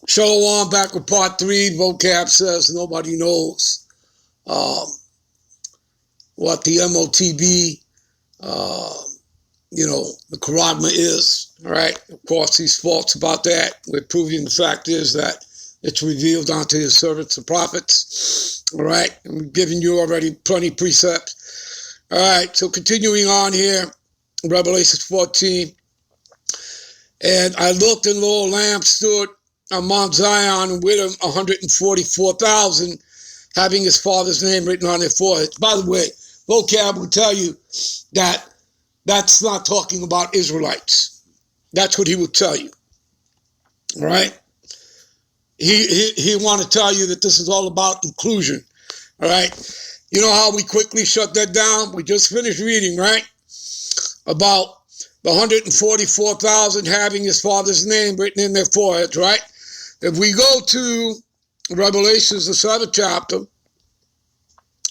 Shalom, back with part 3. Vocab says nobody knows what the m.o.t.b, the charagma is. All right. Of course, he's false about that. We're proving the fact is that it's revealed unto his servants, the prophets. All right. And we've given you already plenty of precepts. All right. So continuing on here, Revelation 14. And I looked, and lo, a lamb stood on Mount Zion, and with him 144,000, having his father's name written on their foreheads. By the way, Vocab will tell you that that's not talking about Israelites. That's what he will tell you. All right? He want to tell you that this is all about inclusion. All right? You know how we quickly shut that down? We just finished reading, right? About the 144,000 having his father's name written in their foreheads, right? If we go to Revelations, the 7th chapter,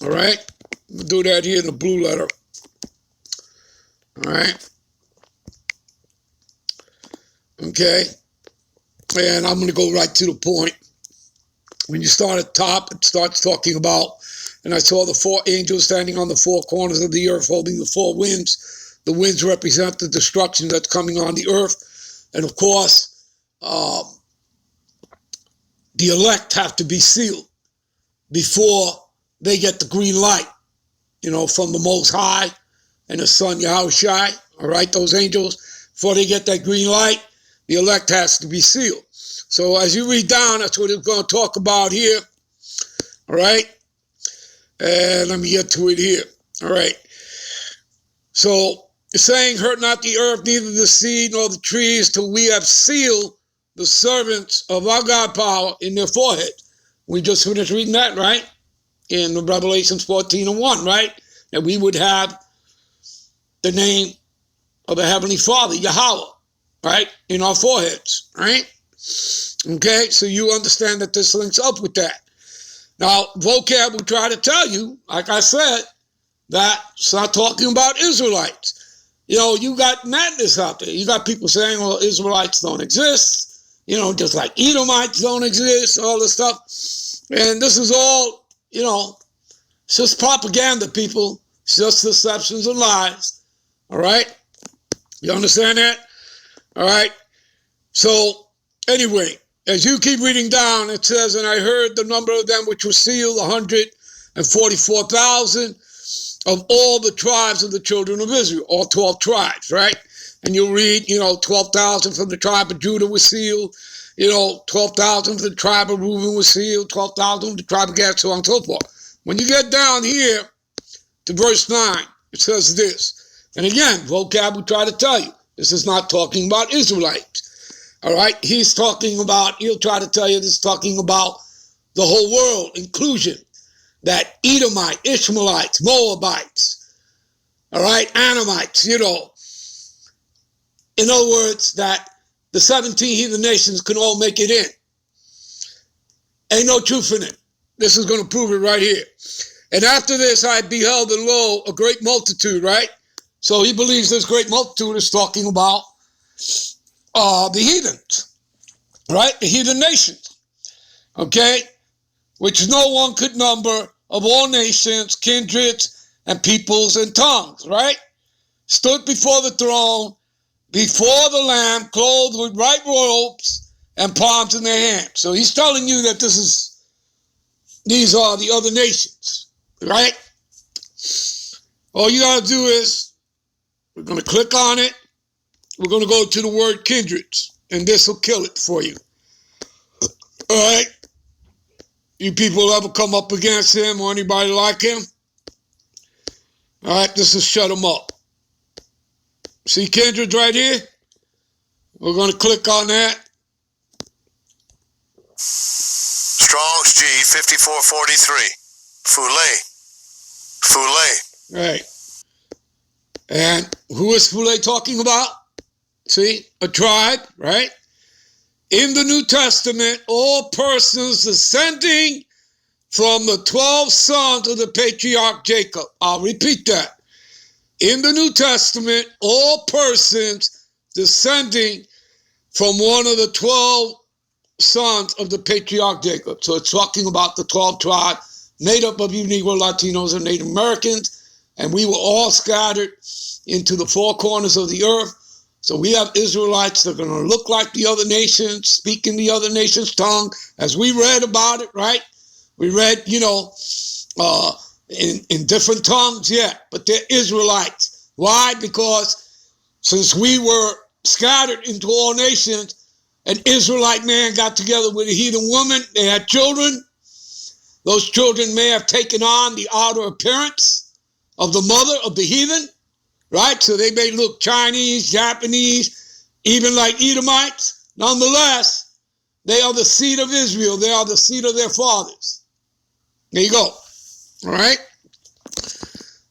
all right? We'll do that here in the blue letter. All right? Okay? And I'm going to go right to the point. When you start at the top, it starts talking about, and I saw the 4 angels standing on the 4 corners of the earth holding the 4 winds. The winds represent the destruction that's coming on the earth. And of course, the elect have to be sealed before they get the green light, from the Most High and the Son Yahushai, all right, those angels. Before they get that green light, the elect has to be sealed. So as you read down, that's what it's going to talk about here, all right? And let me get to it here, all right? So, it's saying, hurt not the earth, neither the sea nor the trees, till we have sealed the servants of our God power in their forehead. We just finished reading that, right? In Revelation 14:1, right? That we would have the name of the Heavenly Father, Yahweh, right? In our foreheads, right? Okay, so you understand that this links up with that. Now, Vocab will try to tell you, like I said, that it's not talking about Israelites. You got madness out there. You got people saying, well, Israelites don't exist, just like Edomites don't exist, all this stuff. And this is all, it's just propaganda, people. It's just deceptions and lies. All right? You understand that? All right? So, anyway, as you keep reading down, it says, and I heard the number of them which were sealed, 144,000, of all the tribes of the children of Israel, all 12 tribes, right? And you'll read, 12,000 from the tribe of Judah was sealed, 12,000 from the tribe of Reuben was sealed, 12,000 from the tribe of Gad, so on and so forth. When you get down here to verse 9, it says this. And again, Vocab will try to tell you, this is not talking about Israelites. All right? He'll try to tell you this is talking about the whole world, inclusion. That Edomite, Ishmaelites, Moabites, all right, Ammonites, in other words, that the 17 heathen nations can all make it in. Ain't no truth in it. This is going to prove it right here. And after this, I beheld, and lo, a great multitude, right? So he believes this great multitude is talking about the heathens, right? The heathen nations, okay? Which no one could number, of all nations, kindreds, and peoples and tongues, right? Stood before the throne, before the Lamb, clothed with white robes and palms in their hands. So he's telling you that these are the other nations, right? All you got to do is, we're going to click on it. We're going to go to the word kindreds, and this will kill it for you. All right? You people ever come up against him or anybody like him? All right, this is shut him up. See kindreds right here? We're going to click on that. Strong's G 5443. Foulet. Right. And who is Foulet talking about? See, a tribe, right? In the New Testament, all persons descending from the 12 sons of the patriarch Jacob. I'll repeat that. In the New Testament, all persons descending from one of the 12 sons of the patriarch Jacob. So it's talking about the 12 tribes made up of you Negro, Latinos, and Native Americans. And we were all scattered into the four corners of the earth. So we have Israelites that are going to look like the other nations, speaking the other nation's tongue, as we read about it, right? We read, in different tongues, yeah, but they're Israelites. Why? Because since we were scattered into all nations, an Israelite man got together with a heathen woman, they had children. Those children may have taken on the outer appearance of the mother of the heathen, right? So they may look Chinese, Japanese, even like Edomites. Nonetheless, they are the seed of Israel. They are the seed of their fathers. There you go. All right?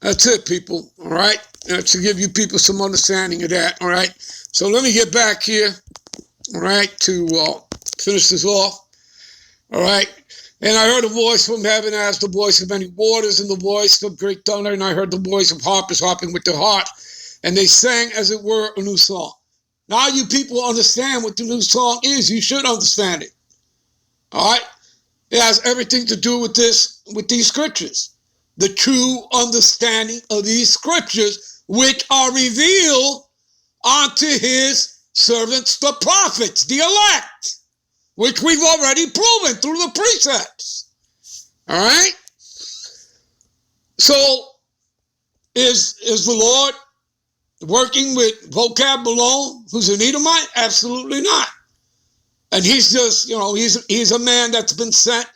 That's it, people. All right? To give you people some understanding of that. All right? So let me get back here. All right? To finish this off. All right? And I heard a voice from heaven as the voice of many waters and the voice of great thunder. And I heard the voice of harpers harping with their harp. And they sang, as it were, a new song. Now you people understand what the new song is. You should understand it. All right? It has everything to do with these scriptures. The true understanding of these scriptures, which are revealed unto his servants, the prophets, the elect, which we've already proven through the precepts. All right? So, is the Lord working with Vocab alone, who's an Edomite? Absolutely not. And he's just, he's a man that's been sent,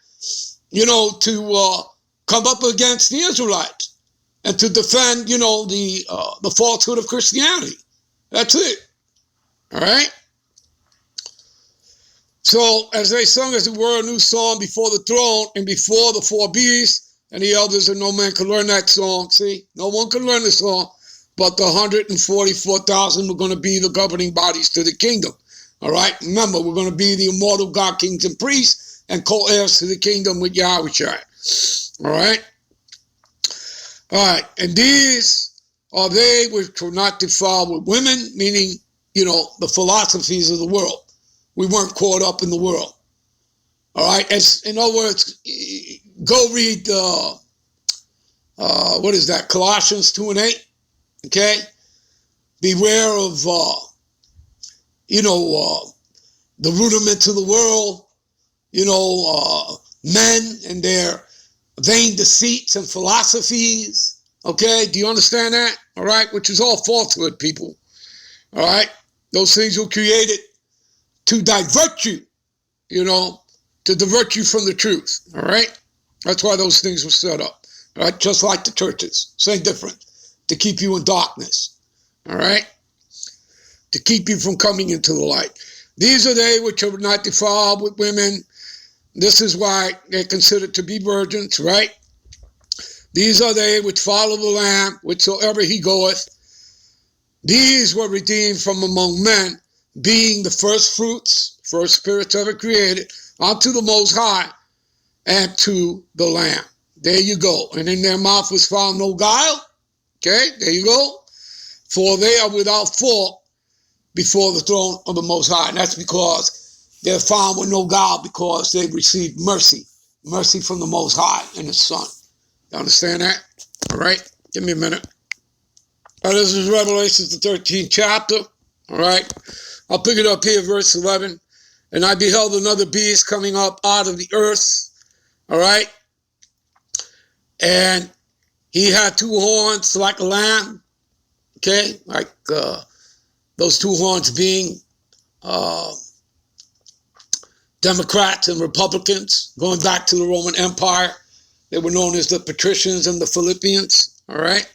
to come up against the Israelites and to defend, the falsehood of Christianity. That's it. All right? So, as they sung, as it were, a new song before the throne and before the four beasts and the elders, and no man could learn that song. See, no one could learn the song, but the 144,000 were going to be the governing bodies to the kingdom. All right? Remember, we're going to be the immortal God, kings, and priests, and co-heirs to the kingdom with Yahweh. All right? All right. And these are they which were not defiled with women, meaning, the philosophies of the world. We weren't caught up in the world. All right? In other words, go read, what is that? Colossians 2:8. Okay? Beware of, the rudiments of the world, men and their vain deceits and philosophies. Okay? Do you understand that? All right? Which is all falsehood, people. All right? Those things were created to divert you, to divert you from the truth. All right? That's why those things were set up. All right? Just like the churches. Same difference. To keep you in darkness. All right? To keep you from coming into the light. These are they which are not defiled with women. This is why they're considered to be virgins, right? These are they which follow the Lamb, whithersoever he goeth. These were redeemed from among men, being the first fruits, first spirits ever created, unto the Most High and to the Lamb. There you go. And in their mouth was found no guile. Okay, there you go. For they are without fault before the throne of the Most High. And that's because they're found with no guile, because they've received mercy. Mercy from the Most High and his Son. You understand that? All right? Give me a minute. All right, this is Revelation, the 13th chapter. All right? I'll pick it up here, verse 11. And I beheld another beast coming up out of the earth. All right? And he had two horns like a lamb. Okay? Like those two horns being Democrats and Republicans, going back to the Roman Empire. They were known as the patricians and the Philippians. All right?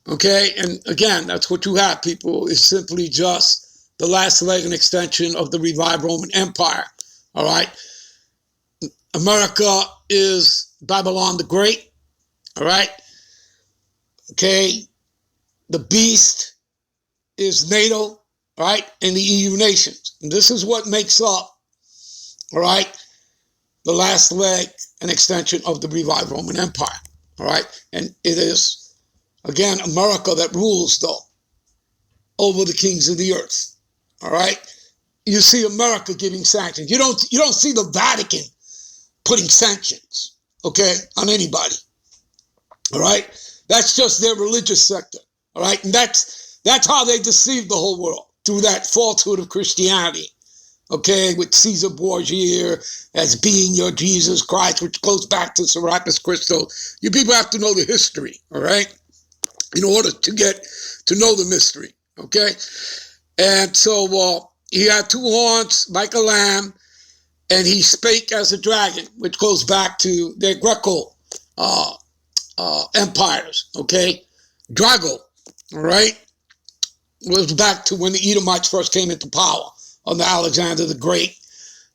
Okay? And again, that's what you have, people. It's simply just the last leg and extension of the revived Roman Empire. All right? America is Babylon the Great. All right? Okay? The beast is NATO, all right, and the EU nations. And this is what makes up, all right, the last leg and extension of the revived Roman Empire, all right? And it is, again, America that rules, though, over the kings of the earth, all right? you see America giving sanctions. You don't see the Vatican putting sanctions, okay, on anybody. All right? That's just their religious sector. All right? And that's how they deceive the whole world, through that falsehood of Christianity. Okay, with Caesar Borgia as being your Jesus Christ, which goes back to Serapis Christos. You people have to know the history, all right, in order to get to know the mystery, okay? And so he had two horns like a lamb, and he spake as a dragon, which goes back to their Greco empires, okay? Drago, all right, was back to when the Edomites first came into power under Alexander the Great,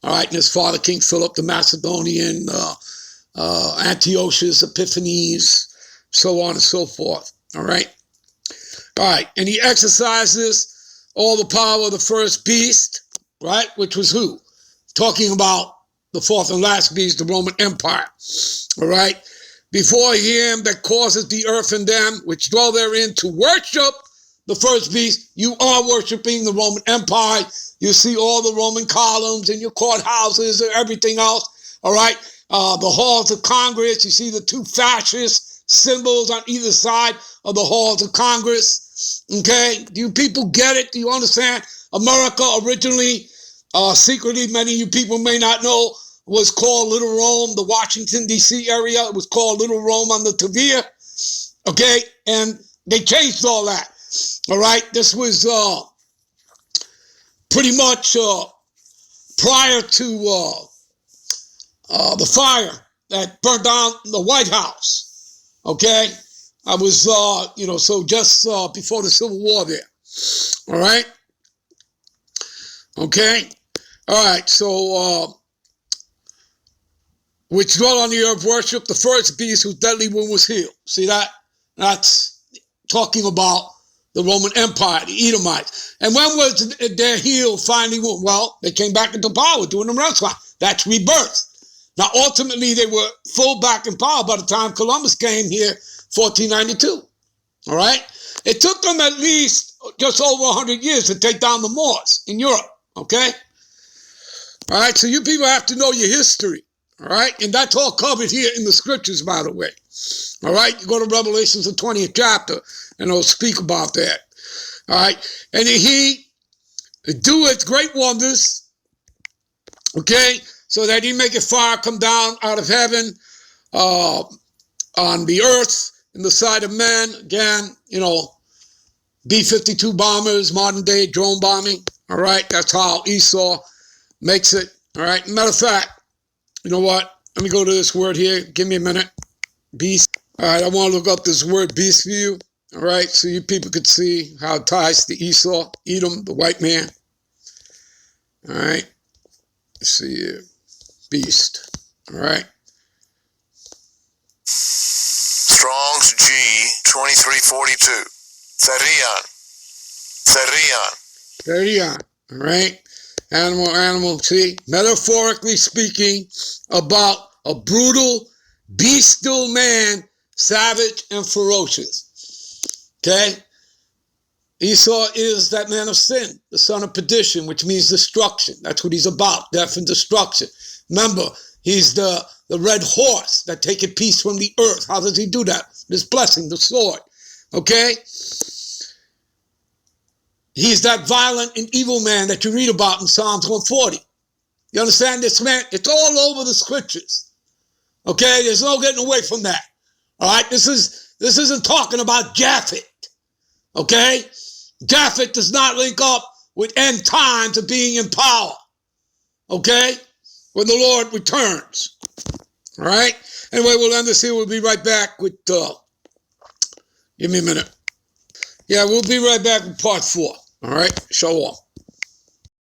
all right, and his father, King Philip the Macedonian, Antiochus Epiphanes, so on and so forth, all right? All right, and he exercises all the power of the first beast, right, which was who? Talking about the fourth and last beast, the Roman Empire, all right? Before him that causes the earth and them which dwell therein to worship the first beast, you are worshiping the Roman Empire. You see all the Roman columns in your courthouses and everything else, all right? The halls of Congress, you see the two fascist symbols on either side of the halls of Congress, okay? Do you people get it? Do you understand? America originally, secretly, many of you people may not know, was called Little Rome, the Washington, D.C. area. It was called Little Rome on the Tavia, okay? And they changed all that, all right? This was pretty much prior to the fire that burned down the White House, okay? I was, so just before the Civil War there, all right? Okay? All right, so, which dwell on the earth worship the first beast whose deadly wound was healed. See that? That's talking about the Roman Empire, the Edomites. And when was their heel finally? Well, they came back into power during the Renaissance. That's rebirth. Now, ultimately, they were full back in power by the time Columbus came here, 1492. All right? It took them at least just over 100 years to take down the Moors in Europe. Okay? All right? So you people have to know your history. All right? And that's all covered here in the scriptures, by the way. All right? You go to Revelations, the 20th chapter, and it'll speak about that. All right? And he doeth great wonders, okay, so that he maketh fire come down out of heaven on the earth in the sight of men. Again, B-52 bombers, modern day drone bombing. All right? That's how Esau makes it. All right? Matter of fact, you know what? Let me go to this word here. Give me a minute. Beast. All right, I want to look up this word beast for you. All right, so you people could see how it ties to Esau, Edom, the white man. All right, let's see here. Beast. All right. Strong's G 2342. Therion. All right. Animal, see? Metaphorically speaking about a brutal, bestial man, savage and ferocious. Okay? Esau is that man of sin, the son of perdition, which means destruction. That's what he's about, death and destruction. Remember, he's the red horse that taketh peace from the earth. How does he do that? This blessing, the sword. Okay? He's that violent and evil man that you read about in Psalms 140. You understand this, man? It's all over the scriptures. Okay? There's no getting away from that. All right? This isn't talking about Japhet. Okay? Japhet does not link up with end times of being in power. Okay? When the Lord returns. All right? Anyway, we'll end this here. We'll be right back with, give me a minute. Yeah, we'll be right back with part 4. All right? Shalom.